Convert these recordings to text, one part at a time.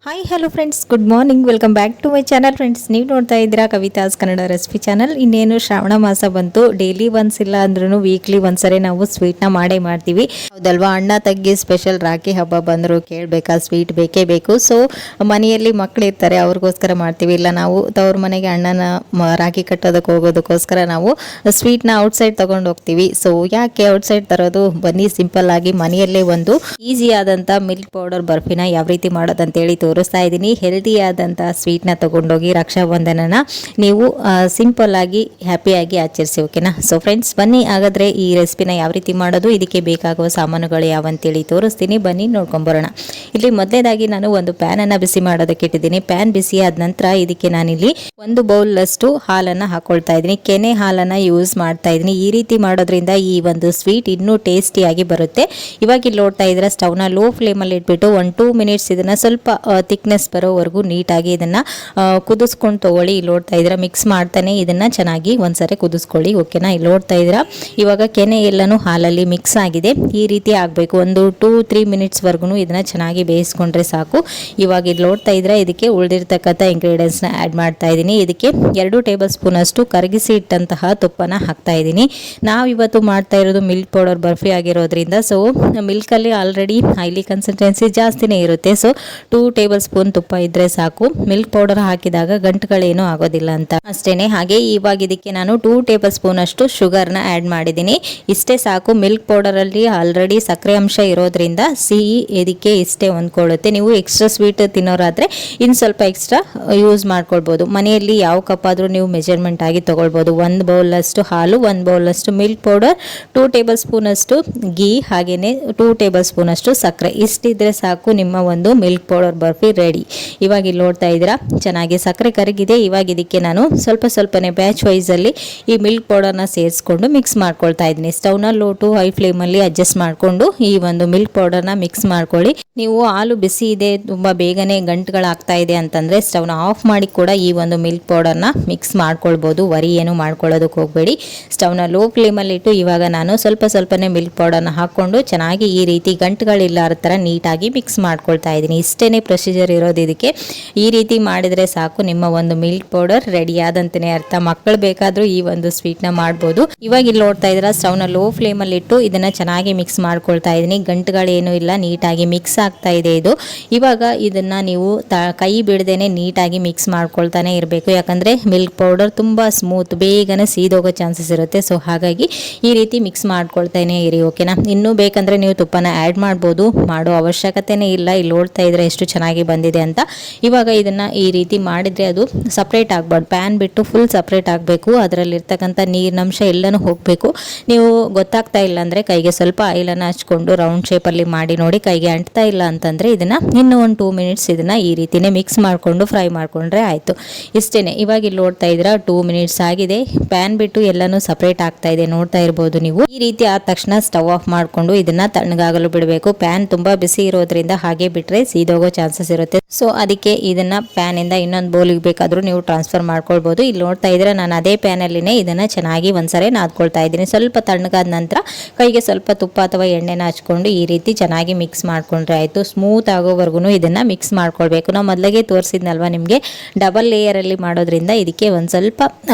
Hi hello friends, good morning. Welcome back to my channel. Friends, ನೀವು ನೋಡ್ತಾ ಇದ್ದೀರಾ Kavitha's Kannada recipe channel. ಇನ್ನೇನು ಶ್ರಾವಣ ಮಾಸ ಬಂತು. ಡೈಲಿ ಒನ್ಸ್ ಇಲ್ಲ ಅಂದ್ರೂ ವೀಕ್ಲಿ ಒಂದ್ಸರಿ ನಾವು ಸ್ವೀಟ್ನ ಮಾಡೇ ಮಾಡ್ತೀವಿ, ಹೌದಲ್ವಾ? ಅಣ್ಣ ತಂಗಿ ಸ್ಪೆಷಲ್ ರಾಖಿ ಹಬ್ಬ ಬಂದರು ಕೇಳಬೇಕಾ, ಸ್ವೀಟ್ ಬೇಕೇ ಬೇಕು. ಸೊ ಮನೆಯಲ್ಲಿ ಮಕ್ಕಳು ಇರ್ತಾರೆ, ಅವ್ರಿಗೋಸ್ಕರ ಮಾಡ್ತೀವಿ. ಇಲ್ಲ ನಾವು ತವ್ರ ಮನೆಗೆ ಅಣ್ಣನ ರಾಖಿ ಕಟ್ಟೋದಕ್ಕೆ ಹೋಗೋದಕ್ಕೋಸ್ಕರ ನಾವು ಸ್ವೀಟ್ನ ಔಟ್ಸೈಡ್ ತೊಗೊಂಡು ಹೋಗ್ತೀವಿ. ಸೊ ಯಾಕೆ ಔಟ್ಸೈಡ್ ತರೋದು? ಬನ್ನಿ, ಸಿಂಪಲ್ ಆಗಿ ಮನೆಯಲ್ಲೇ ಒಂದು ಈಸಿ ಆದಂಥ ಮಿಲ್ಕ್ ಪೌಡರ್ ಬರ್ಫಿನ ಯಾವ ರೀತಿ ಮಾಡೋದಂತೇಳಿ ತೋರಿಸ್ತಾ ಇದ್ದೀನಿ. ಹೆಲ್ದಿ ಆದಂಥ ಸ್ವೀಟ್ನ ತೊಗೊಂಡೋಗಿ ರಕ್ಷಾಬಂಧನನ ನೀವು ಸಿಂಪಲ್ ಆಗಿ ಹ್ಯಾಪಿಯಾಗಿ ಆಚರಿಸಿ, ಓಕೆನಾ? ಸೊ ಫ್ರೆಂಡ್ಸ್, ಬನ್ನಿ ಹಾಗಾದರೆ ಈ ರೆಸಿಪಿನ ಯಾವ ರೀತಿ ಮಾಡೋದು, ಇದಕ್ಕೆ ಬೇಕಾಗುವ ಸಾಮಾನುಗಳು ಯಾವಂತೇಳಿ ತೋರಿಸ್ತೀನಿ. ಬನ್ನಿ ನೋಡ್ಕೊಂಬರೋಣ. ಇಲ್ಲಿ ಮೊದಲನೇದಾಗಿ ನಾನು ಒಂದು ಪ್ಯಾನನ್ನು ಬಿಸಿ ಮಾಡೋದಕ್ಕೆ ಇಟ್ಟಿದ್ದೀನಿ. ಪ್ಯಾನ್ ಬಿಸಿ ಆದ ನಂತರ ಇದಕ್ಕೆ ನಾನಿಲ್ಲಿ 1 ಬೌಲಷ್ಟು ಹಾಲನ್ನು ಹಾಕೊಳ್ತಾ ಇದ್ದೀನಿ. ಕೆನೆ ಹಾಲನ್ನು ಯೂಸ್ ಮಾಡ್ತಾ ಇದ್ದೀನಿ. ಈ ರೀತಿ ಮಾಡೋದ್ರಿಂದ ಈ ಒಂದು ಸ್ವೀಟ್ ಇನ್ನೂ ಟೇಸ್ಟಿಯಾಗಿ ಬರುತ್ತೆ. ಇವಾಗ ಇಲ್ಲಿ ನೋಡ್ತಾ ಇದ್ರೆ ಸ್ಟವ್ನ ಲೋ ಫ್ಲೇಮಲ್ಲಿ ಇಟ್ಬಿಟ್ಟು 1-2 ಮಿನಿಟ್ಸ್ ಇದನ್ನು ಸ್ವಲ್ಪ ಥಿಕ್ನೆಸ್ ಬರೋವರೆಗೂ ನೀಟಾಗಿ ಇದನ್ನು ಕುದಿಸ್ಕೊಂಡು ತೊಗೊಳ್ಳಿ. ಇಲ್ಲಿ ನೋಡ್ತಾ ಇದ್ದೀರಾ, ಮಿಕ್ಸ್ ಮಾಡ್ತಾನೆ ಇದನ್ನು ಚೆನ್ನಾಗಿ ಒಂದ್ಸರಿ ಕುದಿಸ್ಕೊಳ್ಳಿ, ಓಕೆನಾ? ಇಲ್ಲಿ ನೋಡ್ತಾ ಇದ್ದೀರಾ, ಇವಾಗ ಕೆನೆ ಎಲ್ಲನೂ ಹಾಲಲ್ಲಿ ಮಿಕ್ಸ್ ಆಗಿದೆ. ಈ ರೀತಿ ಆಗಬೇಕು. 1-2-3 ಮಿನಿಟ್ಸ್ವರೆಗೂ ಇದನ್ನು ಚೆನ್ನಾಗಿ ಬೇಯಿಸ್ಕೊಂಡ್ರೆ ಸಾಕು. ಇವಾಗ ಇಲ್ಲಿ ನೋಡ್ತಾ ಇದ್ದೀರಾ, ಇದಕ್ಕೆ ಉಳಿದಿರ್ತಕ್ಕಂಥ ಇಂಗ್ರೀಡಿಯೆಂಟ್ಸ್ನ ಆ್ಯಡ್ ಮಾಡ್ತಾ ಇದ್ದೀನಿ. ಇದಕ್ಕೆ 2 ಟೇಬಲ್ ಸ್ಪೂನ್ ಅಷ್ಟು ಕರಗಿಸಿ ಇಟ್ಟಂತಹ ತುಪ್ಪನ ಹಾಕ್ತಾ ಇದ್ದೀನಿ. ನಾವಿವತ್ತು ಮಾಡ್ತಾ ಇರೋದು ಮಿಲ್ಕ್ ಪೌಡರ್ ಬರ್ಫಿ ಆಗಿರೋದ್ರಿಂದ ಸೊ ಮಿಲ್ಕಲ್ಲಿ ಆಲ್ರೆಡಿ ಆಯಿಲಿ ಕನ್ಸಿಸ್ಟೆನ್ಸಿ ಜಾಸ್ತಿನೇ ಇರುತ್ತೆ. ಸೊ 2 ಟೇಬಲ್ ಸ್ಪೂನ್ ತುಪ್ಪ ಇದ್ರೆ ಸಾಕು. ಮಿಲ್ಕ್ ಪೌಡರ್ ಹಾಕಿದಾಗ ಗಂಟುಗಳೇನೂ ಆಗೋದಿಲ್ಲ ಅಂತ ಅಷ್ಟೇನೆ. ಹಾಗೆ ಇವಾಗ ಇದಕ್ಕೆ ನಾನು 2 ಟೇಬಲ್ ಸ್ಪೂನ್ ಅಷ್ಟು ಶುಗರ್ನ ಆ್ಯಡ್ ಮಾಡಿದ್ದೀನಿ. ಇಷ್ಟೇ ಸಾಕು. ಮಿಲ್ಕ್ ಪೌಡರಲ್ಲಿ ಆಲ್ರೆಡಿ ಸಕ್ಕರೆ ಅಂಶ ಇರೋದ್ರಿಂದ ಸಿಹಿ ಇದಕ್ಕೆ ಇಷ್ಟೇ ಹೊಂದ್ಕೊಳ್ಳುತ್ತೆ. ನೀವು ಎಕ್ಸ್ಟ್ರಾ ಸ್ವೀಟ್ ತಿನ್ನೋರಾದರೆ ಇನ್ನು ಸ್ವಲ್ಪ ಎಕ್ಸ್ಟ್ರಾ ಯೂಸ್ ಮಾಡ್ಕೊಳ್ಬೋದು. ಮನೆಯಲ್ಲಿ ಯಾವ ಕಪ್ ಆದರೂ ನೀವು ಮೆಜರ್ಮೆಂಟ್ ಆಗಿ ತೊಗೊಳ್ಬೋದು. 1 ಬೌಲಷ್ಟು ಹಾಲು, 1 ಬೌಲಷ್ಟು ಮಿಲ್ಕ್ ಪೌಡರ್, 2 ಟೇಬಲ್ ಸ್ಪೂನ್ ಅಷ್ಟು ಗೀ, ಹಾಗೆಯೇ 2 ಟೇಬಲ್ ಸ್ಪೂನ್ ಅಷ್ಟು ಸಕ್ಕರೆ. ಇಷ್ಟಿದ್ರೆ ಸಾಕು, ನಿಮ್ಮ ಒಂದು ಮಿಲ್ಕ್ ಪೌಡರ್ ಬರ್ಫಿ ರೆಡಿ. ಇವಾಗ ಇಲ್ಲಿ ನೋಡ್ತಾ ಇದ್ದೀರಾ, ಚೆನ್ನಾಗಿ ಸಕ್ಕರೆ ಕರಗಿದೆ. ಇವಾಗ ಇದಕ್ಕೆ ನಾನು ಸ್ವಲ್ಪನೇ ಬ್ಯಾಚ್ ವೈಸಲ್ಲಿ ಈ ಮಿಲ್ಕ್ ಪೌಡರ್ನ ಸೇರಿಸ್ಕೊಂಡು ಮಿಕ್ಸ್ ಮಾಡ್ಕೊಳ್ತಾ ಇದ್ದೀನಿ. ಸ್ಟವ್ನ ಲೋ ಟು ಹೈ ಫ್ಲೇಮಲ್ಲಿ ಅಡ್ಜಸ್ಟ್ ಮಾಡಿಕೊಂಡು ಈ ಒಂದು ಮಿಲ್ಕ್ ಪೌಡರ್ನ ಮಿಕ್ಸ್ ಮಾಡ್ಕೊಳ್ಳಿ. ನೀವು ಹಾಲು ಬಿಸಿ ಇದೆ, ತುಂಬ ಬೇಗನೆ ಗಂಟುಗಳಾಗ್ತಾ ಇದೆ ಅಂತಂದರೆ ಸ್ಟವ್ನ ಆಫ್ ಮಾಡಿ ಕೂಡ ಈ ಒಂದು ಮಿಲ್ಕ್ ಪೌಡರ್ನ ಮಿಕ್ಸ್ ಮಾಡ್ಕೊಳ್ಬೋದು. ವರಿ ಏನು ಮಾಡ್ಕೊಳ್ಳೋದಕ್ಕೆ ಹೋಗಬೇಡಿ. ಸ್ಟವ್ನ ಲೋ ಫ್ಲೇಮಲ್ಲಿಟ್ಟು ಇವಾಗ ನಾನು ಸ್ವಲ್ಪನೇ ಮಿಲ್ಕ್ ಪೌಡರ್ನ ಹಾಕ್ಕೊಂಡು ಚೆನ್ನಾಗಿ ಈ ರೀತಿ ಗಂಟುಗಳಿಲ್ಲಾರ ಥರ ನೀಟಾಗಿ ಮಿಕ್ಸ್ ಮಾಡ್ಕೊಳ್ತಾ ಇದ್ದೀನಿ. ಇಷ್ಟೇ ಪ್ರೊಸೀಜರ್ ಇರೋದು ಇದಕ್ಕೆ. ಈ ರೀತಿ ಮಾಡಿದರೆ ಸಾಕು, ನಿಮ್ಮ ಒಂದು ಮಿಲ್ಕ್ ಪೌಡರ್ ರೆಡಿ ಆದಂತನೇ ಅರ್ಥ. ಮಕ್ಕಳು ಬೇಕಾದರೂ ಈ ಒಂದು ಸ್ವೀಟ್ನ ಮಾಡ್ಬೋದು. ಇವಾಗ ಇಲ್ಲಿ ನೋಡ್ತಾ ಇದ್ದೀರಾ, ಸ್ಟವ್ನ ಲೋ ಫ್ಲೇಮಲ್ಲಿ ಇಟ್ಟು ಇದನ್ನು ಚೆನ್ನಾಗಿ ಮಿಕ್ಸ್ ಮಾಡ್ಕೊಳ್ತಾ ಇದ್ದೀನಿ. ಗಂಟುಗಳೇನೂ ಇಲ್ಲ, ನೀಟಾಗಿ ಮಿಕ್ಸ್ ಆಗ್ತಾ ಇದೆ ಇದು. ಇವಾಗ ಇದನ್ನು ನೀವು ಕೈ ಬಿಡದೇನೆ ನೀಟಾಗಿ ಮಿಕ್ಸ್ ಮಾಡ್ಕೊಳ್ತಾನೆ ಇರಬೇಕು. ಯಾಕಂದರೆ ಮಿಲ್ಕ್ ಪೌಡರ್ ತುಂಬ ಸ್ಮೂತ್, ಬೇಗನೆ ಸೀದೋಗೋ ಚಾನ್ಸಸ್ ಇರುತ್ತೆ. ಸೊ ಹಾಗಾಗಿ ಈ ರೀತಿ ಮಿಕ್ಸ್ ಮಾಡ್ಕೊಳ್ತಾನೆ ಇರಿ, ಓಕೆನಾ? ಇನ್ನೂ ಬೇಕಂದರೆ ನೀವು ತುಪ್ಪನ ಆ್ಯಡ್ ಮಾಡ್ಬೋದು, ಮಾಡೋ ಅವಶ್ಯಕತೆನೇ ಇಲ್ಲ. ಇಲ್ಲಿ ನೋಡ್ತಾ ಇದ್ರೆ ಎಷ್ಟು ಚೆನ್ನಾಗಿ ಬಂದಿದೆ ಅಂತ. ಇವಾಗ ಇದನ್ನು ಈ ರೀತಿ ಮಾಡಿದರೆ ಅದು ಸಪ್ರೇಟ್ ಆಗಬಾರ್ದು. ಪ್ಯಾನ್ ಬಿಟ್ಟು ಫುಲ್ ಸಪ್ರೇಟ್ ಆಗಬೇಕು. ಅದರಲ್ಲಿರ್ತಕ್ಕಂಥ ನೀರಿನಂಶ ಎಲ್ಲನೂ ಹೋಗಬೇಕು. ನೀವು ಗೊತ್ತಾಗ್ತಾ ಇಲ್ಲ ಅಂದರೆ ಕೈಗೆ ಸ್ವಲ್ಪ ಆಯಿಲನ್ನು ಹಚ್ಕೊಂಡು ರೌಂಡ್ ಶೇಪಲ್ಲಿ ಮಾಡಿ ನೋಡಿ. ಕೈಗೆ ಅಂಟ್ತಾ ಇಲ್ಲ ಅಂತಂದರೆ ಇದನ್ನು ಇನ್ನೂ 1-2 ಮಿನಿಟ್ಸ್ ಇದನ್ನು ಈ ರೀತಿಯೇ ಮಿಕ್ಸ್ ಮಾಡಿಕೊಂಡು ಫ್ರೈ ಮಾಡಿಕೊಂಡ್ರೆ ಆಯಿತು. ಇಷ್ಟೇ. ಇವಾಗ ಇಲ್ಲಿ ನೋಡ್ತಾ ಇದ್ದೀರಾ, 2 ಮಿನಿಟ್ಸ್ ಆಗಿದೆ. ಪ್ಯಾನ್ ಬಿಟ್ಟು ಎಲ್ಲನೂ ಸಪ್ರೇಟ್ ಆಗ್ತಾ ಇದೆ, ನೋಡ್ತಾ ಇರ್ಬೋದು ನೀವು. ಈ ರೀತಿ ಆದ ತಕ್ಷಣ ಸ್ಟವ್ ಆಫ್ ಮಾಡಿಕೊಂಡು ಇದನ್ನು ತಣ್ಣಗಾಗಲು ಬಿಡಬೇಕು. ಪ್ಯಾನ್ ತುಂಬ ಬಿಸಿ ಇರೋದ್ರಿಂದ ಹಾಗೆ ಬಿಟ್ಟರೆ ಸೀದೋಗೋ ಚಾನ್ಸಸ್ ಇರುತ್ತೆ. ಸೊ ಅದಕ್ಕೆ ಇದನ್ನು ಪ್ಯಾನಿಂದ ಇನ್ನೊಂದು ಬೌಲಿಗೆ ಬೇಕಾದರೂ ನೀವು ಟ್ರಾನ್ಸ್ಫರ್ ಮಾಡ್ಕೊಳ್ಬೋದು. ಇಲ್ಲಿ ನೋಡ್ತಾ ಇದ್ರೆ ನಾನು ಅದೇ ಪ್ಯಾನಲ್ಲಿನೇ ಇದನ್ನು ಚೆನ್ನಾಗಿ ಒಂದ್ಸರಿ ನಾದ್ಕೊಳ್ತಾ ಇದ್ದೀನಿ. ಸ್ವಲ್ಪ ತಣ್ಣಗಾದ ನಂತರ ಕೈಗೆ ಸ್ವಲ್ಪ ತುಪ್ಪ ಅಥವಾ ಎಣ್ಣೆನ ಹಚ್ಕೊಂಡು ಈ ರೀತಿ ಚೆನ್ನಾಗಿ ಮಿಕ್ಸ್ ಮಾಡ್ಕೊಂಡ್ರೆ ಆಯಿತು. ಸ್ಮೂತ್ ಆಗೋವರೆಗೂ ಇದನ್ನು ಮಿಕ್ಸ್ ಮಾಡ್ಕೊಳ್ಬೇಕು. ನಾವು ಮೊದಲಿಗೆ ತೋರಿಸಿದ್ನಲ್ವ ನಿಮಗೆ, ಡಬಲ್ ಲೇಯರಲ್ಲಿ ಮಾಡೋದ್ರಿಂದ ಇದಕ್ಕೆ ಒಂದು ಸ್ವಲ್ಪ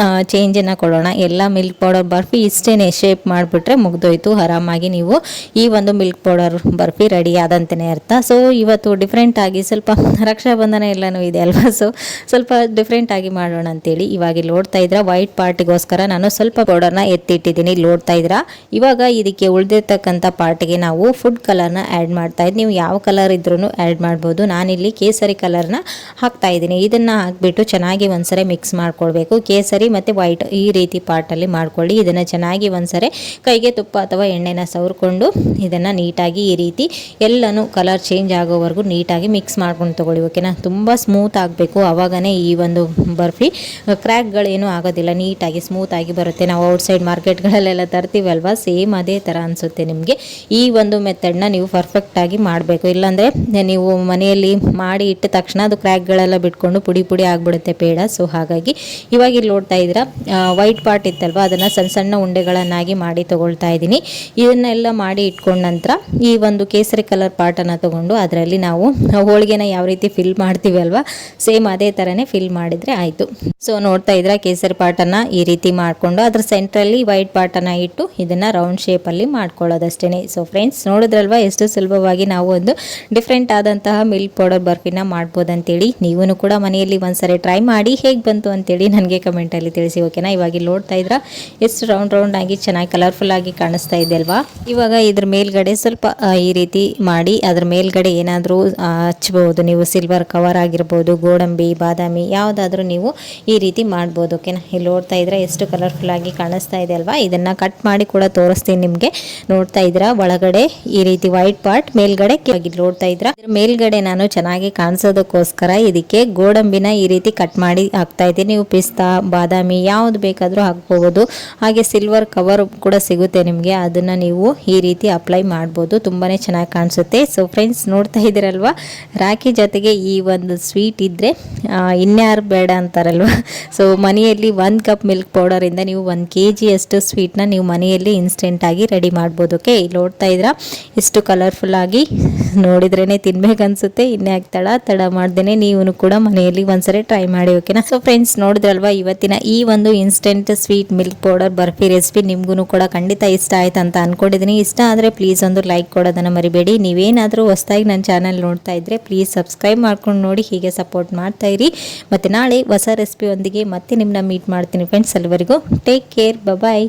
ಚೇಂಜನ್ನು ಕೊಡೋಣ. ಎಲ್ಲ ಮಿಲ್ಕ್ ಪೌಡರ್ ಬರ್ಫಿ ಇಷ್ಟೇ ಶೇಪ್ ಮಾಡಿಬಿಟ್ರೆ ಮುಗ್ದೋಯ್ತು. ಆರಾಮಾಗಿ ನೀವು ಈ ಒಂದು ಮಿಲ್ಕ್ ಪೌಡರ್ ಬರ್ಫಿ ರೆಡಿ ಆದಂತೆಯೇ ಅರ್ಥ. ಸೊ ಇವತ್ತು ಡಿಫ್ರೆಂಟ್ ಆಗಿ ಸ್ವಲ್ಪ ರಕ್ಷಾಬಂಧನ ಎಲ್ಲನೂ ಇದೆ ಅಲ್ವಾ, ಸೊ ಸ್ವಲ್ಪ ಡಿಫ್ರೆಂಟ್ ಆಗಿ ಮಾಡೋಣ ಅಂತೇಳಿ ಇವಾಗ ಇಲ್ಲಿ ನೋಡ್ತಾ ಇದ್ರೆ ವೈಟ್ ಪಾರ್ಟಿಗೋಸ್ಕರ ನಾನು ಸ್ವಲ್ಪ ಪೌಡರ್ನ ಎತ್ತಿಟ್ಟಿದ್ದೀನಿ. ಇಲ್ಲಿ ನೋಡ್ತಾ ಇದ್ದೀರಾ, ಇವಾಗ ಇದಕ್ಕೆ ಉಳಿದಿರ್ತಕ್ಕಂಥ ಪಾರ್ಟಿಗೆ ನಾವು ಫುಡ್ ಕಲರ್ನ ಆ್ಯಡ್ ಮಾಡ್ತಾ ಇದ್ದೀನಿ. ನೀವು ಯಾವ ಕಲರ್ ಇದ್ರೂ ಆ್ಯಡ್ ಮಾಡ್ಬೋದು. ನಾನಿಲ್ಲಿ ಕೇಸರಿ ಕಲರ್ನ ಹಾಕ್ತಾ ಇದ್ದೀನಿ. ಇದನ್ನು ಹಾಕ್ಬಿಟ್ಟು ಚೆನ್ನಾಗಿ ಒಂದ್ಸರಿ ಮಿಕ್ಸ್ ಮಾಡ್ಕೊಳ್ಬೇಕು. ಕೇಸರಿ ಮತ್ತು ವೈಟ್ ಈ ರೀತಿ ಪಾರ್ಟಲ್ಲಿ ಮಾಡ್ಕೊಳ್ಳಿ. ಇದನ್ನು ಚೆನ್ನಾಗಿ ಒಂದ್ಸರಿ ಕೈಗೆ ತುಪ್ಪ ಅಥವಾ ಎಣ್ಣೆನ ಸವರ್ಕೊಂಡು ಇದನ್ನು ನೀಟಾಗಿ ಈ ರೀತಿ ಎಲ್ಲನೂ ಕಲರ್ ಚೇಂಜ್ ಆಗೋವರೆಗೂ ನೀಟಾಗಿ ಮಿಕ್ಸ್ ಮಾಡ್ಕೊಂಡು ತೊಗೊಳ್ಳಿ, ಓಕೆನಾ? ತುಂಬ ಸ್ಮೂತ್ ಆಗಬೇಕು, ಆವಾಗನೇ ಈ ಒಂದು ಬರ್ಫಿ ಕ್ರ್ಯಾಕ್ಗಳೇನೂ ಆಗೋದಿಲ್ಲ, ನೀಟಾಗಿ ಸ್ಮೂತಾಗಿ ಬರುತ್ತೆ. ನಾವು ಔಟ್ಸೈಡ್ ಮಾರ್ಕೆಟ್ಗಳಲ್ಲೆಲ್ಲ ತರ್ತೀವಲ್ವ, ಸೇಮ್ ಅದೇ ಥರ ಅನಿಸುತ್ತೆ ನಿಮಗೆ. ಈ ಒಂದು ಮೆಥಡ್ನ ನೀವು ಪರ್ಫೆಕ್ಟಾಗಿ ಮಾಡಬೇಕು. ಇಲ್ಲಾಂದರೆ ನೀವು ಮನೆಯಲ್ಲಿ ಮಾಡಿ ಇಟ್ಟ ತಕ್ಷಣ ಅದು ಕ್ರ್ಯಾಕ್ಗಳೆಲ್ಲ ಬಿಟ್ಕೊಂಡು ಪುಡಿ ಆಗಿಬಿಡುತ್ತೆ ಬೇಡ. ಸೊ ಹಾಗಾಗಿ ಇವಾಗ ಇಲ್ಲಿ ನೋಡ್ತಾ ಇದ್ದೀರಾ, ವೈಟ್ ಪಾರ್ಟ್ ಇತ್ತಲ್ವ, ಅದನ್ನು ಸಣ್ಣ ಉಂಡೆಗಳನ್ನಾಗಿ ಮಾಡಿ ತೊಗೊಳ್ತಾ ಇದ್ದೀನಿ. ಇದನ್ನೆಲ್ಲ ಮಾಡಿ ಇಟ್ಕೊಂಡ ನಂತರ ಈ ಒಂದು ಕೇಸರಿ ಕಲರ್ ಪಾರ್ಟನ್ನು ತೊಗೊಂಡು ಅದರಲ್ಲಿ ನಾವು ಹೋಳಿಗೆನ ಗೋಡಂಬಿನ ಯಾವ ರೀತಿ ಫಿಲ್ ಮಾಡ್ತೀವಿ ಅಲ್ವಾ, ಸೇಮ್ ಅದೇ ಥರನೇ ಫಿಲ್ ಮಾಡಿದರೆ ಆಯಿತು. ಸೊ ನೋಡ್ತಾ ಇದ್ರೆ ಕೇಸರಿ ಪಾಟನ್ನು ಈ ರೀತಿ ಮಾಡಿಕೊಂಡು ಅದ್ರ ಸೆಂಟ್ರಲ್ಲಿ ವೈಟ್ ಪಾಟನ್ನು ಇಟ್ಟು ಇದನ್ನು ರೌಂಡ್ ಶೇಪಲ್ಲಿ ಮಾಡ್ಕೊಳ್ಳೋದಷ್ಟೇ. ಸೊ ಫ್ರೆಂಡ್ಸ್ ನೋಡಿದ್ರಲ್ವಾ ಎಷ್ಟು ಸುಲಭವಾಗಿ ನಾವು ಒಂದು ಡಿಫ್ರೆಂಟ್ ಆದಂತಹ ಮಿಲ್ಕ್ ಪೌಡರ್ ಬರ್ಫಿನ ಮಾಡ್ಬೋದಂತೇಳಿ. ನೀವು ಕೂಡ ಮನೆಯಲ್ಲಿ ಒಂದ್ಸರಿ ಟ್ರೈ ಮಾಡಿ ಹೇಗೆ ಬಂತು ಅಂತೇಳಿ ನನಗೆ ಕಮೆಂಟಲ್ಲಿ ತಿಳಿಸಿ, ಓಕೆನಾ. ಇವಾಗ ಇಲ್ಲಿ ನೋಡ್ತಾ ಇದ್ರೆ ಎಷ್ಟು ರೌಂಡ್ ಆಗಿ ಚೆನ್ನಾಗಿ ಕಲರ್ಫುಲ್ ಆಗಿ ಕಾಣಿಸ್ತಾ ಇದೆ ಅಲ್ವಾ. ಇವಾಗ ಇದ್ರ ಮೇಲ್ಗಡೆ ಸ್ವಲ್ಪ ಈ ರೀತಿ ಮಾಡಿ ಅದ್ರ ಮೇಲ್ಗಡೆ ಏನಾದರೂ ಹಚ್ಬಹುದು ನೀವು, ಸಿಲ್ವರ್ ಕವರ್ ಆಗಿರ್ಬೋದು, ಗೋಡಂಬಿ, ಬಾದಾಮಿ ಯಾವುದಾದ್ರೂ ನೀವು ಈ ರೀತಿ ಮಾಡ್ಬೋದು, ಓಕೆನಾ. ಇಲ್ಲಿ ನೋಡ್ತಾ ಇದ್ರೆ ಎಷ್ಟು ಕಲರ್ಫುಲ್ ಆಗಿ ಕಾಣಿಸ್ತಾ ಇದೆ ಅಲ್ವಾ. ಇದನ್ನ ಕಟ್ ಮಾಡಿ ಕೂಡ ತೋರಿಸ್ತೀನಿ ನಿಮಗೆ. ನೋಡ್ತಾ ಇದ್ರ ಒಳಗಡೆ ಈ ರೀತಿ ವೈಟ್ ಪಾರ್ಟ್, ಮೇಲ್ಗಡೆ ನೋಡ್ತಾ ಇದ್ರ ಮೇಲ್ಗಡೆ ನಾನು ಚೆನ್ನಾಗಿ ಕಾಣಿಸೋದಕ್ಕೋಸ್ಕರ ಇದಕ್ಕೆ ಗೋಡಂಬಿನ ಈ ರೀತಿ ಕಟ್ ಮಾಡಿ ಹಾಕ್ತಾ ಇದ್ದೀನಿ. ನೀವು ಪಿಸ್ತಾ, ಬಾದಾಮಿ ಯಾವ್ದು ಬೇಕಾದ್ರೂ ಹಾಕ್ಬಹುದು. ಹಾಗೆ ಸಿಲ್ವರ್ ಕವರ್ ಕೂಡ ಸಿಗುತ್ತೆ ನಿಮಗೆ, ಅದನ್ನ ನೀವು ಈ ರೀತಿ ಅಪ್ಲೈ ಮಾಡ್ಬೋದು, ತುಂಬಾನೇ ಚೆನ್ನಾಗಿ ಕಾಣಿಸುತ್ತೆ. ಸೊ ಫ್ರೆಂಡ್ಸ್ ನೋಡ್ತಾ ಇದ್ದೀರಲ್ವಾ, ರಾಖಿ ಜೊತೆಗೆ ಈ ಒಂದು ಸ್ವೀಟ್ ಇದ್ರೆ ಇನ್ಯಾರು ಬೇಡ ಅಂತಾರಲ್ವಾ. ಸೊ ಮನೆಯಲ್ಲಿ 1 ಕಪ್ ಮಿಲ್ಕ್ ಪೌಡರಿಂದ ನೀವು 1 kg ಅಷ್ಟು ಸ್ವೀಟ್ನ ನೀವು ಮನೆಯಲ್ಲಿ ಇನ್ಸ್ಟೆಂಟ್ ಆಗಿ ರೆಡಿ ಮಾಡ್ಬೋದು. ಓಕೆ, ಇಲ್ಲಿ ನೋಡ್ತಾ ಇದ್ರ ಇಷ್ಟು ಕಲರ್ಫುಲ್ ಆಗಿ ನೋಡಿದ್ರೇನೆ ತಿನ್ಬೇಕನ್ಸುತ್ತೆ. ಇನ್ಯಾಕೆ ತಡ ಮಾಡ್ದೇನೆ ನೀವು ಕೂಡ ಮನೆಯಲ್ಲಿ ಒಂದ್ಸರಿ ಟ್ರೈ ಮಾಡಿ, ಓಕೆನಾ. ಸೊ ಫ್ರೆಂಡ್ಸ್ ನೋಡಿದ್ರಲ್ವಾ, ಇವತ್ತಿನ ಈ ಒಂದು instant sweet milk powder barfi recipe ನಿಮ್ಗೂ ಕೂಡ ಖಂಡಿತ ಇಷ್ಟ ಆಯ್ತು ಅಂತ ಅನ್ಕೊಂಡಿದ್ದೀನಿ. ಇಷ್ಟ ಆದರೆ ಪ್ಲೀಸ್ ಒಂದು ಲೈಕ್ ಕೊಡೋದನ್ನು ಮರಿಬೇಡಿ. ನೀವೇನಾದರೂ ಹೊಸದಾಗಿ ನನ್ನ ಚಾನಲ್ ನೋಡ್ತಾ ಇದ್ರೆ ಪ್ಲೀಸ್ ಸಬ್ಸ್ಕ್ರೈಬ್ ಮಾಡ್ಕೊಂಡು ನೋಡಿ, ಹೀಗೆ ಸಪೋರ್ಟ್ ಮಾಡ್ತಾ ಇರಿ. ಮತ್ತು ನಾಳೆ ಹೊಸ ರೆಸಿಪಿ ಒಂದಿಗೆ ಮತ್ತೆ ನಿಮ್ಮನ್ನ ಮೀಟ್ ಮಾಡ್ತೀನಿ ಫ್ರೆಂಡ್ಸ್. ಅಲ್ಲಿವರೆಗೂ ಟೇಕ್ ಕೇರ್, ಬಾಯ್.